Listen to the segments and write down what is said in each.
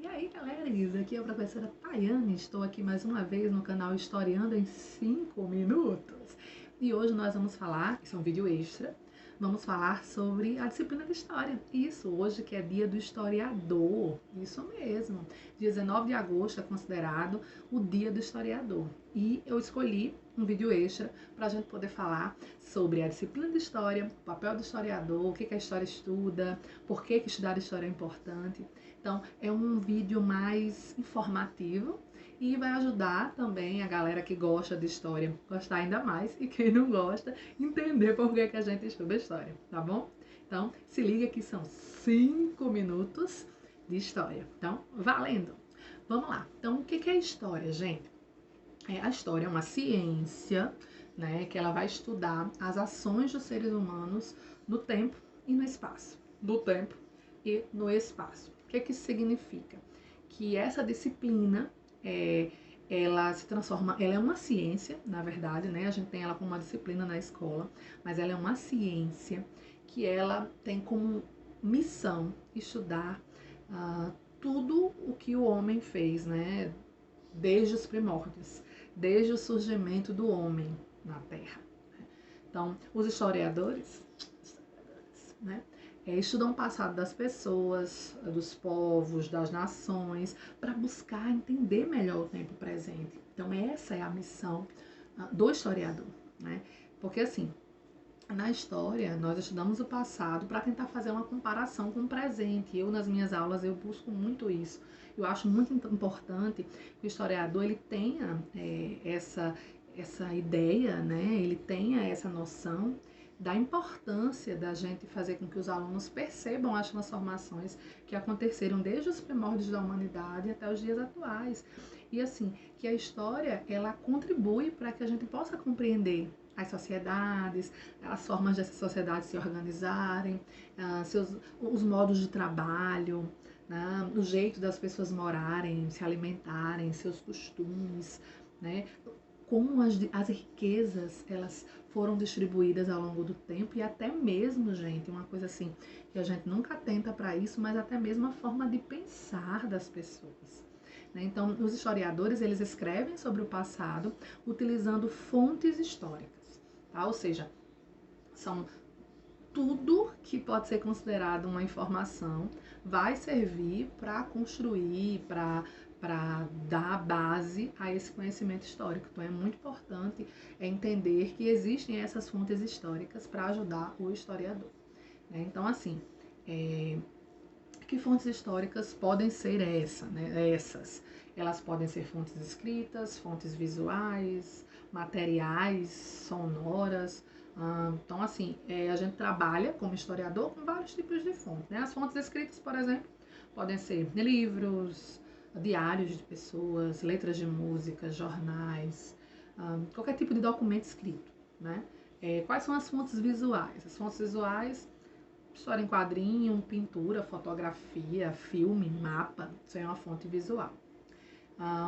E aí, galera, aqui é a professora Tayane, estou aqui mais uma vez no canal Historiando em 5 minutos. E hoje nós vamos falar, isso é um vídeo extra, vamos falar sobre a disciplina de História. Isso, hoje que é dia do historiador, isso mesmo. Dia 19 de agosto é considerado o dia do historiador. E eu escolhi um vídeo extra para a gente poder falar sobre a disciplina de História, o papel do historiador, o que a história estuda, por que estudar História é importante. Então, é um vídeo mais informativo e vai ajudar também a galera que gosta de história gostar ainda mais e quem não gosta entender por que a gente estuda história, tá bom? Então, se liga que são 5 minutos de história. Então, valendo! Vamos lá. Então, o que é história, gente? A história é uma ciência, né, que ela vai estudar as ações dos seres humanos no tempo e no espaço. No tempo e no espaço. O que isso significa? Que essa disciplina, ela se transforma, ela é uma ciência, na verdade, né? A gente tem ela como uma disciplina na escola, mas ela é uma ciência que ela tem como missão estudar tudo o que o homem fez, né? Desde os primórdios, desde o surgimento do homem na Terra. Então, os historiadores, né, estudam o passado das pessoas, dos povos, das nações, para buscar entender melhor o tempo presente. Então, essa é a missão do historiador, né? Porque, assim, na história, nós estudamos o passado para tentar fazer uma comparação com o presente. Eu, nas minhas aulas, eu busco muito isso. Eu acho muito importante que o historiador ele tenha essa ideia, né? Ele tenha essa noção da importância da gente fazer com que os alunos percebam as transformações que aconteceram desde os primórdios da humanidade até os dias atuais. E assim, que a história, ela contribui para que a gente possa compreender as sociedades, as formas dessas sociedades se organizarem, os modos de trabalho, né, o jeito das pessoas morarem, se alimentarem, seus costumes, né, como as riquezas elas foram distribuídas ao longo do tempo e até mesmo, gente, uma coisa assim que a gente nunca atenta para isso, mas até mesmo a forma de pensar das pessoas. Então, os historiadores eles escrevem sobre o passado utilizando fontes históricas, tá? Ou seja, são tudo que pode ser considerado uma informação vai servir para construir, para dar base a esse conhecimento histórico. Então, é muito importante entender que existem essas fontes históricas para ajudar o historiador. Então, assim, que fontes históricas podem ser essas? Elas podem ser fontes escritas, fontes visuais, materiais, sonoras. Então, assim, a gente trabalha como historiador com vários tipos de fontes. Né? As fontes escritas, por exemplo, podem ser livros, diários de pessoas, letras de música, jornais, qualquer tipo de documento escrito. Né? Quais são as fontes visuais? As fontes visuais, história em quadrinho, pintura, fotografia, filme, mapa, isso é uma fonte visual.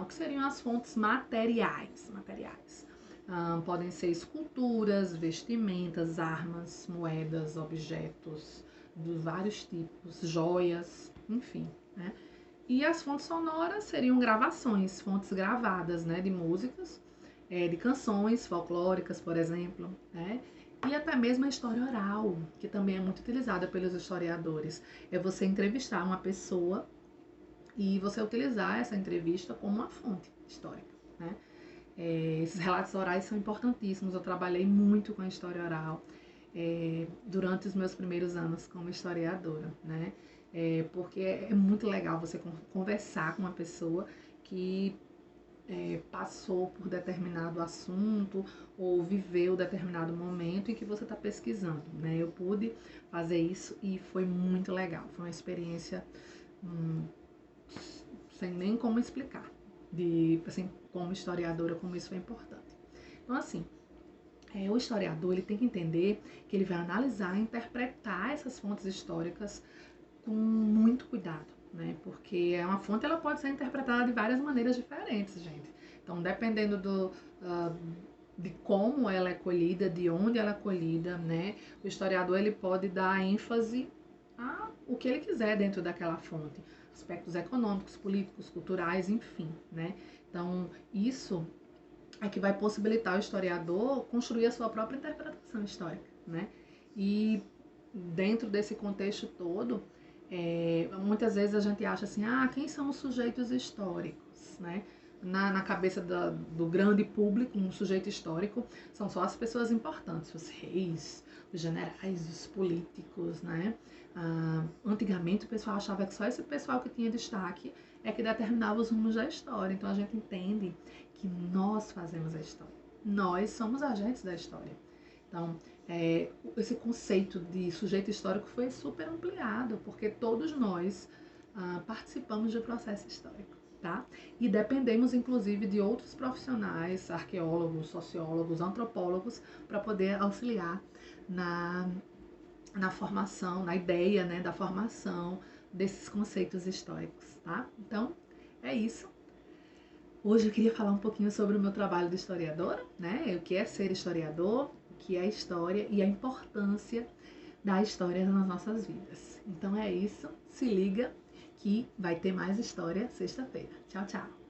O que seriam as fontes materiais? Podem ser esculturas, vestimentas, armas, moedas, objetos de vários tipos, joias, enfim. Né? E as fontes sonoras seriam gravações, fontes gravadas, né, de músicas, de canções folclóricas, por exemplo, né? E até mesmo a história oral, que também é muito utilizada pelos historiadores. É você entrevistar uma pessoa e você utilizar essa entrevista como uma fonte histórica. Né? Esses relatos orais são importantíssimos. Eu trabalhei muito com a história oral durante os meus primeiros anos como historiadora. Né? Porque é muito legal você conversar com uma pessoa que passou por determinado assunto ou viveu determinado momento em que você está pesquisando, né? Eu pude fazer isso e foi muito legal. Foi uma experiência sem nem como explicar, assim, como historiadora, como isso foi importante. Então, assim, o historiador ele tem que entender que ele vai analisar, interpretar essas fontes históricas com muito cuidado. Né? Porque uma fonte ela pode ser interpretada de várias maneiras diferentes, gente. Então, dependendo de como ela é colhida, de onde ela é colhida, né? O historiador ele pode dar ênfase a o que ele quiser dentro daquela fonte. aspectos econômicos, políticos, culturais, enfim, né? Então, isso é que vai possibilitar o historiador construir a sua própria interpretação histórica, né? E dentro desse contexto todo, muitas vezes a gente acha assim, quem são os sujeitos históricos, né? Na cabeça do grande público, um sujeito histórico são só as pessoas importantes, os reis, os generais, os políticos, né? Antigamente o pessoal achava que só esse pessoal que tinha destaque é que determinava os rumos da história. Então a gente entende que nós fazemos a história. Nós somos agentes da história. Então, esse conceito de sujeito histórico foi super ampliado, porque todos nós participamos de processo histórico, tá? E dependemos, inclusive, de outros profissionais, arqueólogos, sociólogos, antropólogos, para poder auxiliar na formação, na ideia, né, da formação desses conceitos históricos, tá? Então, é isso. Hoje eu queria falar um pouquinho sobre o meu trabalho de historiadora, né? O que é ser historiador, o que é história e a importância da história nas nossas vidas. Então é isso, se liga que vai ter mais história sexta-feira. Tchau, tchau!